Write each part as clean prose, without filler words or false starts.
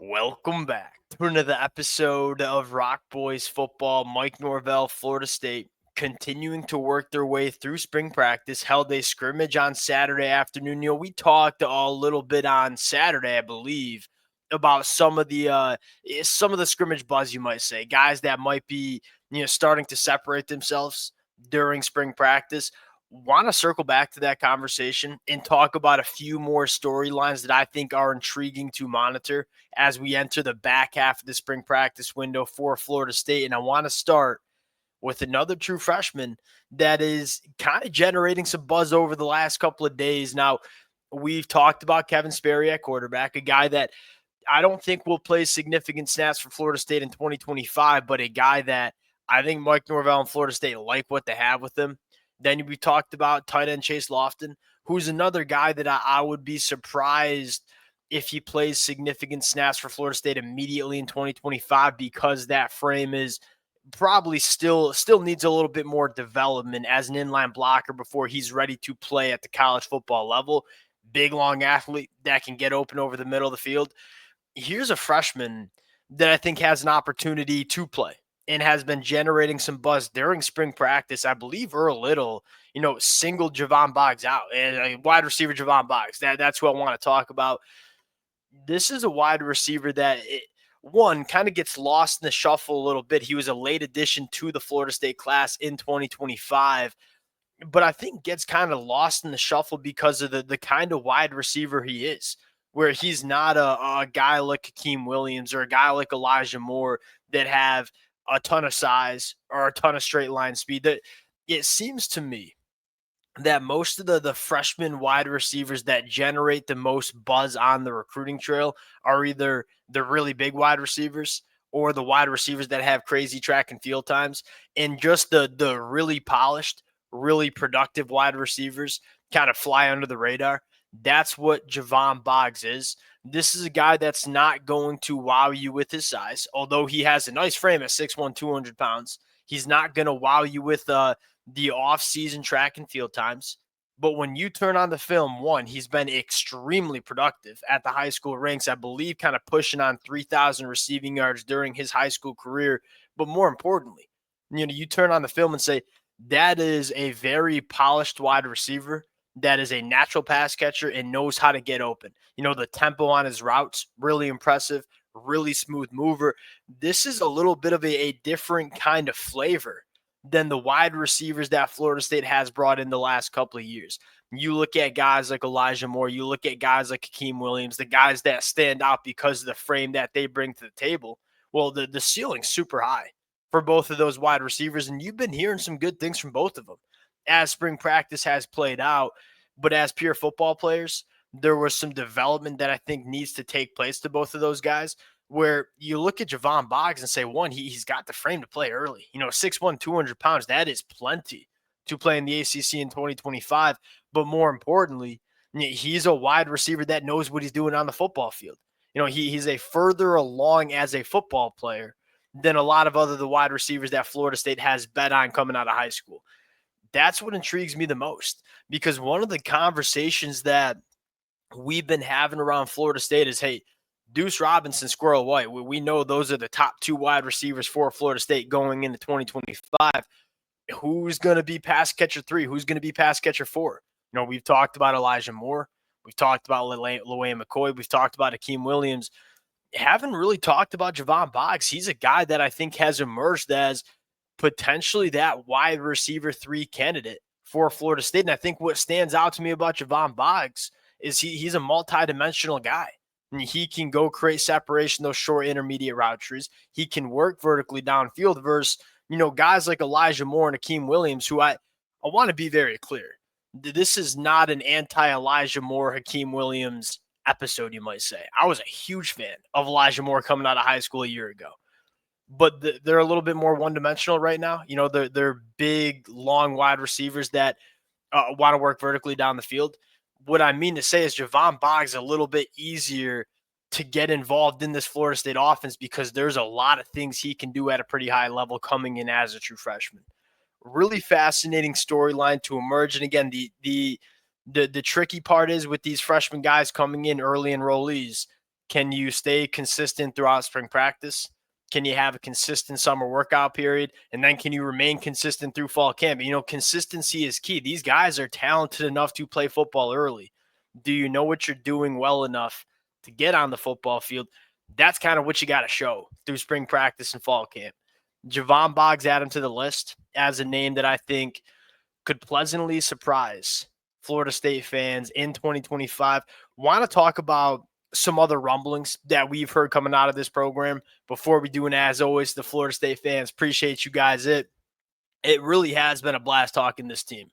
Welcome back to another episode of Rock Boys Football. Mike Norvell, Florida State, continuing to work their way through spring practice. Held a scrimmage on Saturday afternoon. We talked a little bit on Saturday, I believe, about some of the scrimmage buzz, you might say, guys that might be starting to separate themselves during spring practice. Want to circle back to that conversation and talk about a few more storylines that I think are intriguing to monitor as we enter the back half of the spring practice window for Florida State. And I want to start with another true freshman that is kind of generating some buzz over the last couple of days. Now, we've talked about Kevin Sperry at quarterback, a guy that I don't think will play significant snaps for Florida State in 2025, but a guy that I think Mike Norvell and Florida State like what they have with him. Then we talked about tight end Chase Lofton, who's another guy that I would be surprised if he plays significant snaps for Florida State immediately in 2025, because that frame is probably still needs a little bit more development as an inline blocker before he's ready to play at the college football level. Big, long athlete that can get open over the middle of the field. Here's a freshman that I think has an opportunity to play and has been generating some buzz during spring practice. I believe Earl Little, singled Jayvon Boggs out, and wide receiver Jayvon Boggs. That's who I want to talk about. This is a wide receiver that, one, kind of gets lost in the shuffle a little bit. He was a late addition to the Florida State class in 2025, but I think gets kind of lost in the shuffle because of the kind of wide receiver he is, where he's not a guy like Hakeem Williams or a guy like Elijah Moore that have a ton of size or a ton of straight line speed. That it seems to me that most of the freshman wide receivers that generate the most buzz on the recruiting trail are either the really big wide receivers or the wide receivers that have crazy track and field times, and just the really polished, really productive wide receivers kind of fly under the radar. That's what Jayvon Boggs is. This is a guy that's not going to wow you with his size, although he has a nice frame at 6'1", 200 pounds. He's not going to wow you with the off-season track and field times. But when you turn on the film, one, he's been extremely productive at the high school ranks, I believe kind of pushing on 3,000 receiving yards during his high school career. But more importantly, you turn on the film and say, that is a very polished wide receiver that is a natural pass catcher and knows how to get open. The tempo on his routes, really impressive, really smooth mover. This is a little bit of a different kind of flavor than the wide receivers that Florida State has brought in the last couple of years. You look at guys like Elijah Moore, you look at guys like Hakeem Williams, the guys that stand out because of the frame that they bring to the table. Well, the ceiling's super high for both of those wide receivers, and you've been hearing some good things from both of them as spring practice has played out. But as pure football players, there was some development that I think needs to take place to both of those guys, where you look at Jayvon Boggs and say, one, he's got the frame to play early. 6'1", 200 pounds, that is plenty to play in the ACC in 2025. But more importantly, he's a wide receiver that knows what he's doing on the football field. He's a further along as a football player than a lot of the wide receivers that Florida State has bet on coming out of high school. That's what intrigues me the most, because one of the conversations that we've been having around Florida State is, hey, Deuce Robinson, Squirrel White, we know those are the top two wide receivers for Florida State going into 2025. Who's going to be pass catcher 3? Who's going to be pass catcher 4? We've talked about Elijah Moore. We've talked about LeWayne McCoy. We've talked about Hakeem Williams. Haven't really talked about Jayvon Boggs. He's a guy that I think has emerged as potentially that wide receiver 3 candidate for Florida State. And I think what stands out to me about Jayvon Boggs is he's a multi-dimensional guy. And he can go create separation, those short intermediate route trees. He can work vertically downfield versus, guys like Elijah Moore and Hakeem Williams, who I want to be very clear. This is not an anti-Elijah Moore, Hakeem Williams episode, you might say. I was a huge fan of Elijah Moore coming out of high school a year ago. But they're a little bit more one-dimensional right now. They're big, long wide receivers that want to work vertically down the field. What I mean to say is Jayvon Boggs is a little bit easier to get involved in this Florida State offense because there's a lot of things he can do at a pretty high level coming in as a true freshman. Really fascinating storyline to emerge. And again, the tricky part is with these freshman guys coming in early enrollees, Can you stay consistent throughout spring practice? Can you have a consistent summer workout period? And then can you remain consistent through fall camp? Consistency is key. These guys are talented enough to play football early. Do you know what you're doing well enough to get on the football field? That's kind of what you got to show through spring practice and fall camp. Jayvon Boggs added to the list as a name that I think could pleasantly surprise Florida State fans in 2025. Want to talk about some other rumblings that we've heard coming out of this program before we do. And as always, the Florida State fans, appreciate you guys. It really has been a blast talking this team.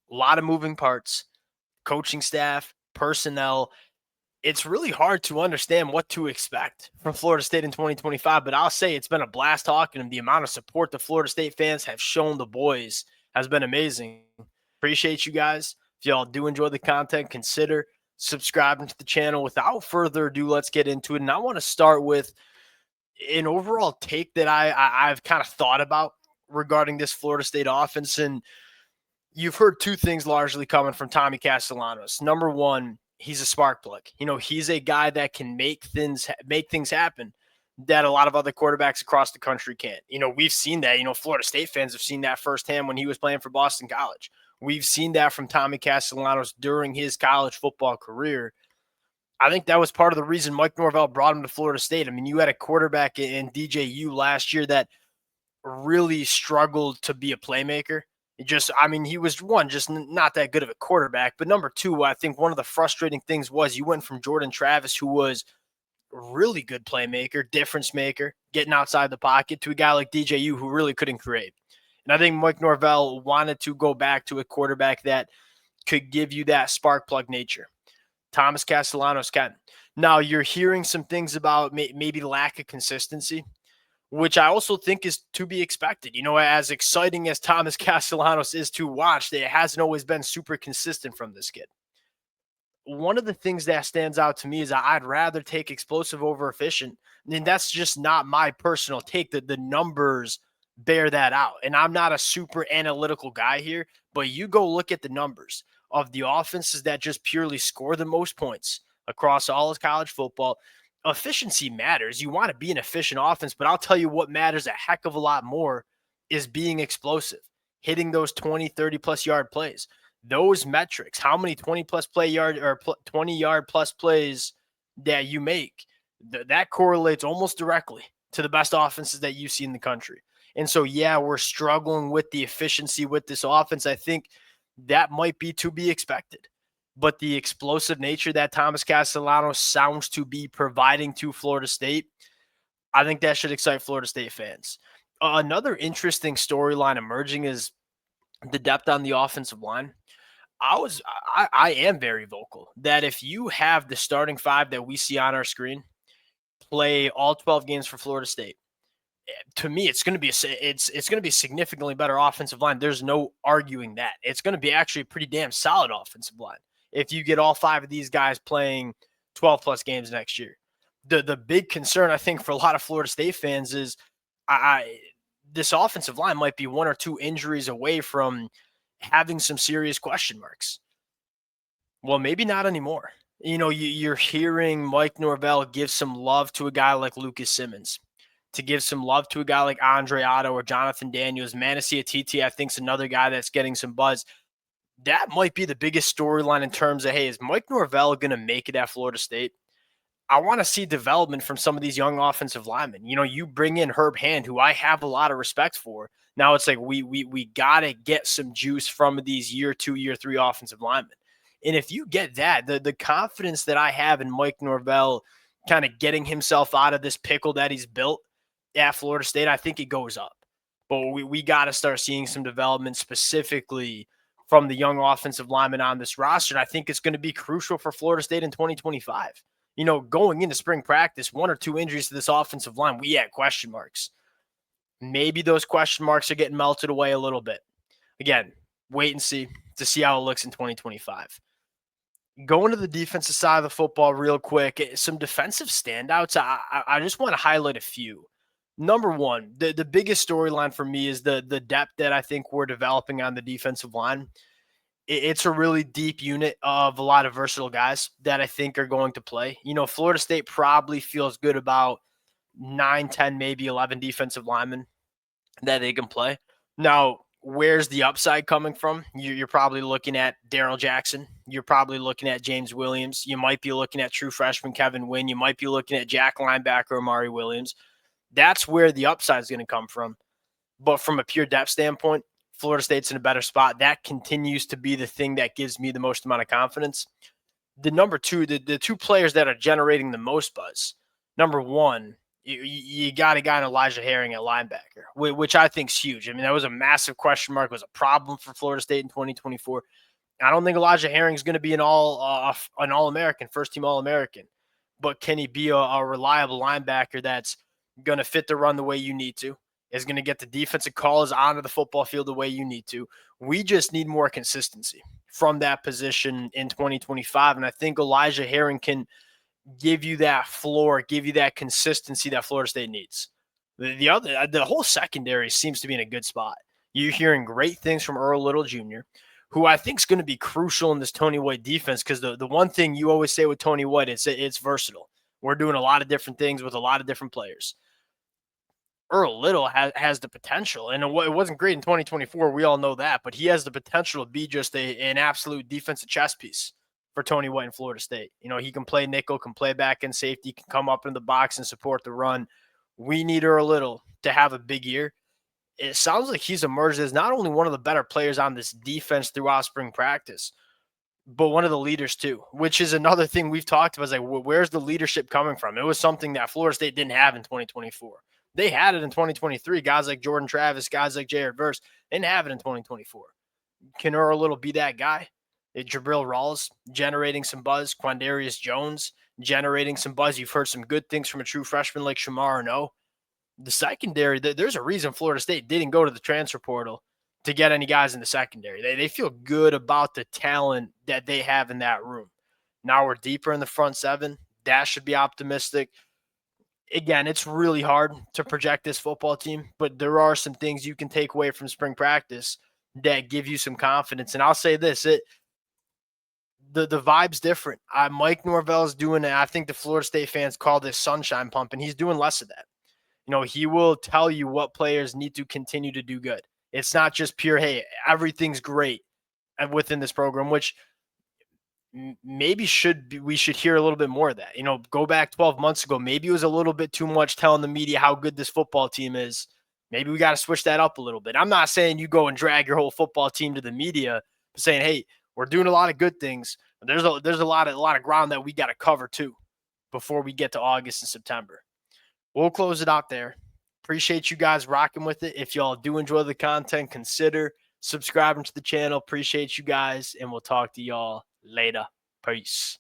A lot of moving parts, coaching staff, personnel. It's really hard to understand what to expect from Florida State in 2025, but I'll say it's been a blast talking, and the amount of support the Florida State fans have shown the boys has been amazing. Appreciate you guys. If y'all do enjoy the content, consider subscribing to the channel. Without further ado, let's get into it. And I want to start with an overall take that I've kind of thought about regarding this Florida State offense. And you've heard two things largely coming from Tommy Castellanos. Number one, he's a spark plug. He's a guy that can make things happen that a lot of other quarterbacks across the country can't. We've seen that. Florida State fans have seen that firsthand when he was playing for Boston College. We've seen that from Tommy Castellanos during his college football career. I think that was part of the reason Mike Norvell brought him to Florida State. You had a quarterback in DJU last year that really struggled to be a playmaker. He was just not that good of a quarterback. But number two, I think one of the frustrating things was you went from Jordan Travis, who was a really good playmaker, difference maker, getting outside the pocket, to a guy like DJU who really couldn't create. And I think Mike Norvell wanted to go back to a quarterback that could give you that spark plug nature. Thomas Castellanos can. Now, you're hearing some things about maybe lack of consistency, which I also think is to be expected. As exciting as Thomas Castellanos is to watch, it hasn't always been super consistent from this kid. One of the things that stands out to me is I'd rather take explosive over efficient. And that's just not my personal take. The numbers bear that out. And I'm not a super analytical guy here, but you go look at the numbers of the offenses that just purely score the most points across all of college football. Efficiency matters. You want to be an efficient offense, but I'll tell you what matters a heck of a lot more is being explosive, hitting those 20, 30-plus yard plays. Those metrics, how many 20-plus play yard or 20-yard-plus plays that you make, that correlates almost directly to the best offenses that you see in the country. And so, yeah, we're struggling with the efficiency with this offense. I think that might be to be expected. But the explosive nature that Thomas Castellanos sounds to be providing to Florida State, I think that should excite Florida State fans. Another interesting storyline emerging is the depth on the offensive line. I am very vocal that if you have the starting five that we see on our screen play all 12 games for Florida State, to me, it's going to be a significantly better offensive line. There's no arguing that. It's going to be actually a pretty damn solid offensive line if you get all five of these guys playing 12-plus games next year. The big concern, I think, for a lot of Florida State fans is this offensive line might be one or two injuries away from having some serious question marks. Well, maybe not anymore. You're hearing Mike Norvell give some love to a guy like Lucas Simmons, to give some love to a guy like Andre Otto or Jonathan Daniels. Manassi Atiti, I think, is another guy that's getting some buzz. That might be the biggest storyline in terms of, hey, is Mike Norvell going to make it at Florida State? I want to see development from some of these young offensive linemen. You bring in Herb Hand, who I have a lot of respect for. Now it's like we got to get some juice from these year 2, year 3 offensive linemen. And if you get that, the confidence that I have in Mike Norvell kind of getting himself out of this pickle that he's built at Florida State, I think it goes up. But we got to start seeing some development specifically from the young offensive linemen on this roster. And I think it's going to be crucial for Florida State in 2025. Going into spring practice, 1 or 2 injuries to this offensive line, we had question marks. Maybe those question marks are getting melted away a little bit. Again, wait and see to see how it looks in 2025. Going to the defensive side of the football real quick, some defensive standouts. I just want to highlight a few. Number one, the biggest storyline for me is the depth that I think we're developing on the defensive line. It's a really deep unit of a lot of versatile guys that I think are going to play. Florida State probably feels good about 9, 10, maybe 11 defensive linemen that they can play. Now, where's the upside coming from? You're probably looking at Daryl Jackson. You're probably looking at James Williams. You might be looking at true freshman Kevin Wynn. You might be looking at Jack linebacker Amari Williams. That's where the upside is going to come from. But from a pure depth standpoint, Florida State's in a better spot. That continues to be the thing that gives me the most amount of confidence. The number two, the two players that are generating the most buzz. Number one, you got a guy in Elijah Herring at linebacker, which I think is huge. I mean, that was a massive question mark. It was a problem for Florida State in 2024. I don't think Elijah Herring is going to be an All-American, first-team All-American. But can he be a reliable linebacker that's going to fit the run the way you need to, is going to get the defensive calls onto the football field the way you need to? We just need more consistency from that position in 2025. And I think Elijah Herring can give you that floor, give you that consistency that Florida State needs. The whole secondary seems to be in a good spot. You're hearing great things from Earl Little Jr., who I think is going to be crucial in this Tony White defense, because the one thing you always say with Tony White is it's versatile. We're doing a lot of different things with a lot of different players. Earl Little has the potential, and it wasn't great in 2024. We all know that, but he has the potential to be just an absolute defensive chess piece for Tony White in Florida State. He can play nickel, can play back end safety, can come up in the box and support the run. We need Earl Little to have a big year. It sounds like he's emerged as not only one of the better players on this defense throughout spring practice, but one of the leaders too, which is another thing we've talked about. Is like, where's the leadership coming from? It was something that Florida State didn't have in 2024. They had it in 2023. Guys like Jordan Travis, guys like Jared Verse, they didn't have it in 2024. Can Earl Little be that guy? Jabril Rawls generating some buzz. Quandarius Jones generating some buzz. You've heard some good things from a true freshman like Shamar No. The secondary, there's a reason Florida State didn't go to the transfer portal to get any guys in the secondary. They feel good about the talent that they have in that room. Now we're deeper in the front seven. That should be optimistic. Again, it's really hard to project this football team, but there are some things you can take away from spring practice that give you some confidence. And I'll say this, the vibe's different. Mike Norvell is doing it. I think the Florida State fans call this sunshine pump, and he's doing less of that. He will tell you what players need to continue to do good. It's not just pure, hey, everything's great within this program, which maybe we should hear a little bit more of that. Go back 12 months ago, maybe it was a little bit too much telling the media how good this football team is. Maybe we got to switch that up a little bit. I'm not saying you go and drag your whole football team to the media, but saying, hey, we're doing a lot of good things. But there's a lot of ground that we got to cover too before we get to August and September. We'll close it out there. Appreciate you guys rocking with it. If y'all do enjoy the content, consider subscribing to the channel. Appreciate you guys, and we'll talk to y'all later. Peace.